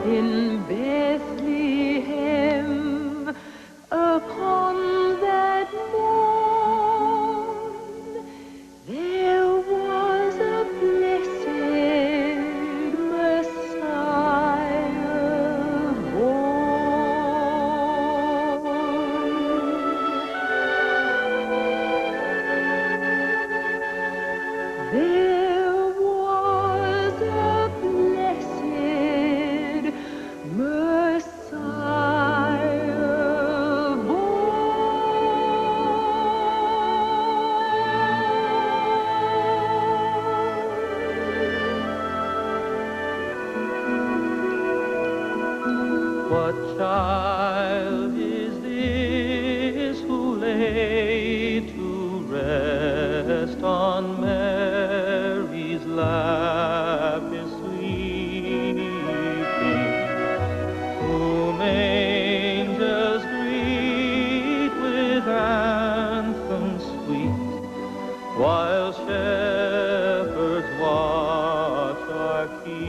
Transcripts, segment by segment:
in Bethlehem upon that morn there was a blessed Messiah born. There was a blessed Messiah born. What child is this who lay to rest on Mary's lap is sleeping, whom angels greet with anthems sweet, while shepherds watch are keeping?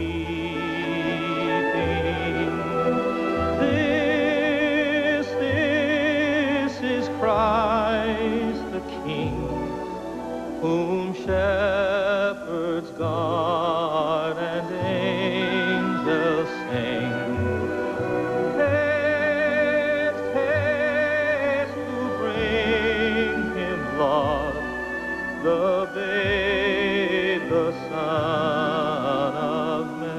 This is Christ the King, whom shepherds guard and angels sing. Haste, haste to bring him, Lord, the babe, the Son of Mary.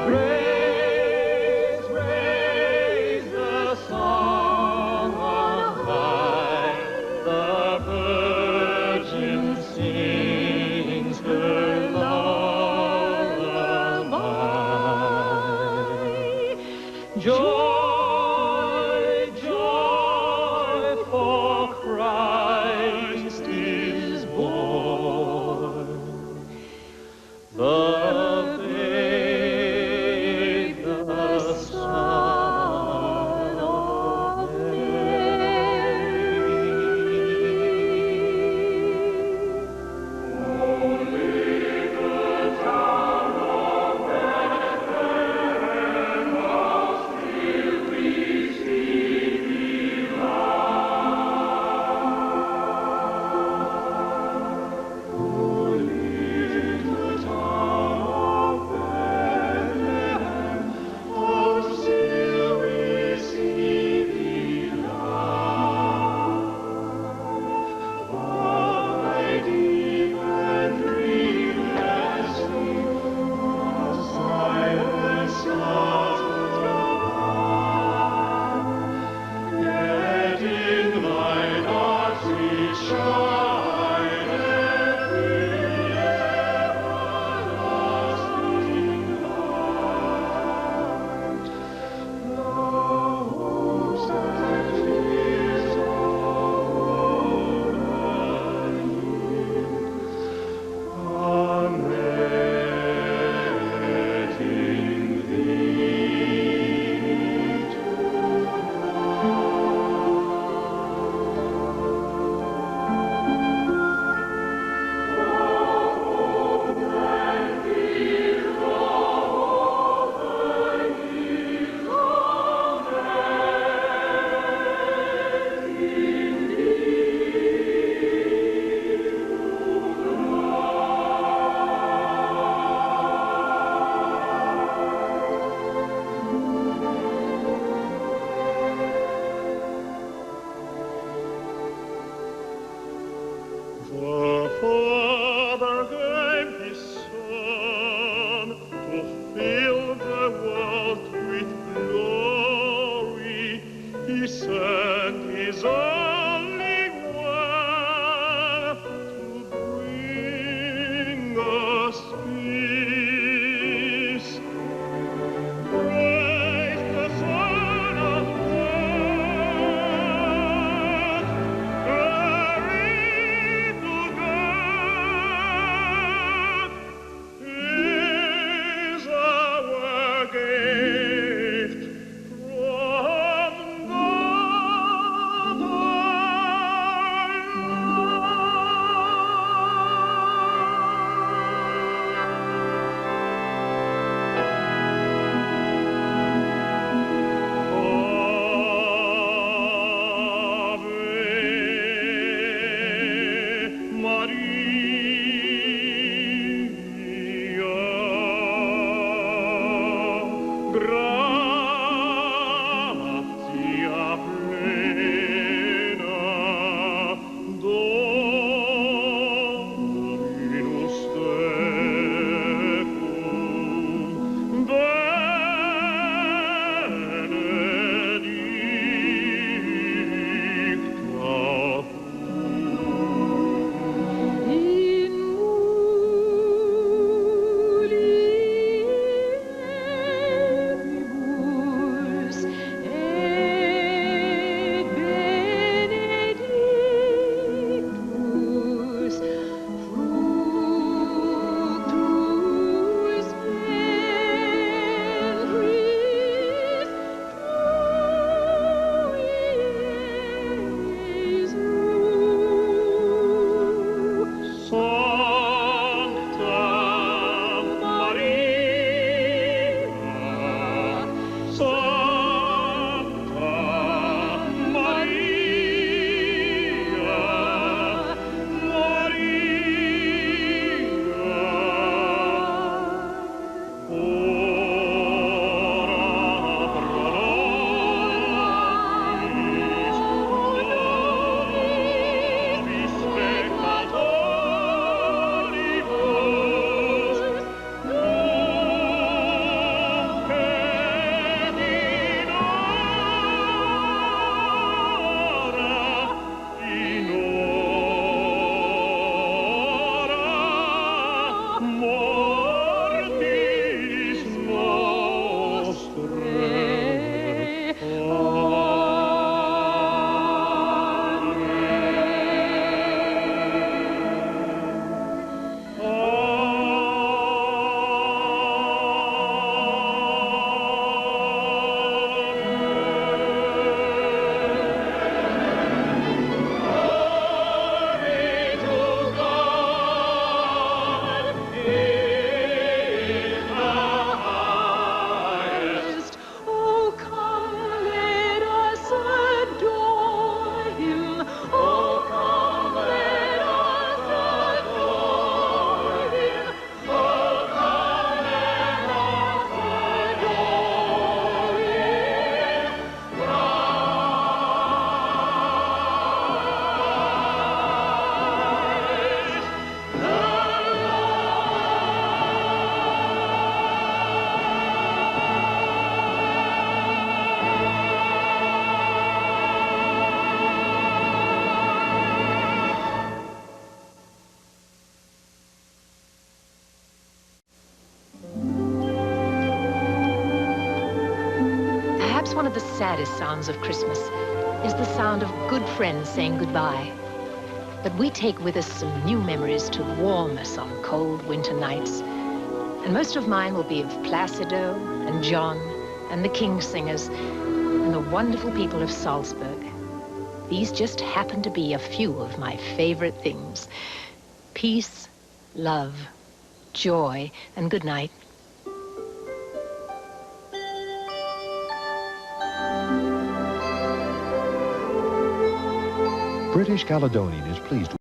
Praise, praise the song on high. The Virgin sings her lullaby. Joy, joy, for Christ is born. The babe, the Son of Mary. gift from God. one of the saddest sounds of Christmas is the sound of good friends saying goodbye. But we take with us some new memories to warm us on cold winter nights. And most of mine will be of Placido and John and the King Singers and the wonderful people of Salzburg. These just happen to be a few of my favorite things. Peace, love, joy, and good night. British Caledonian is pleased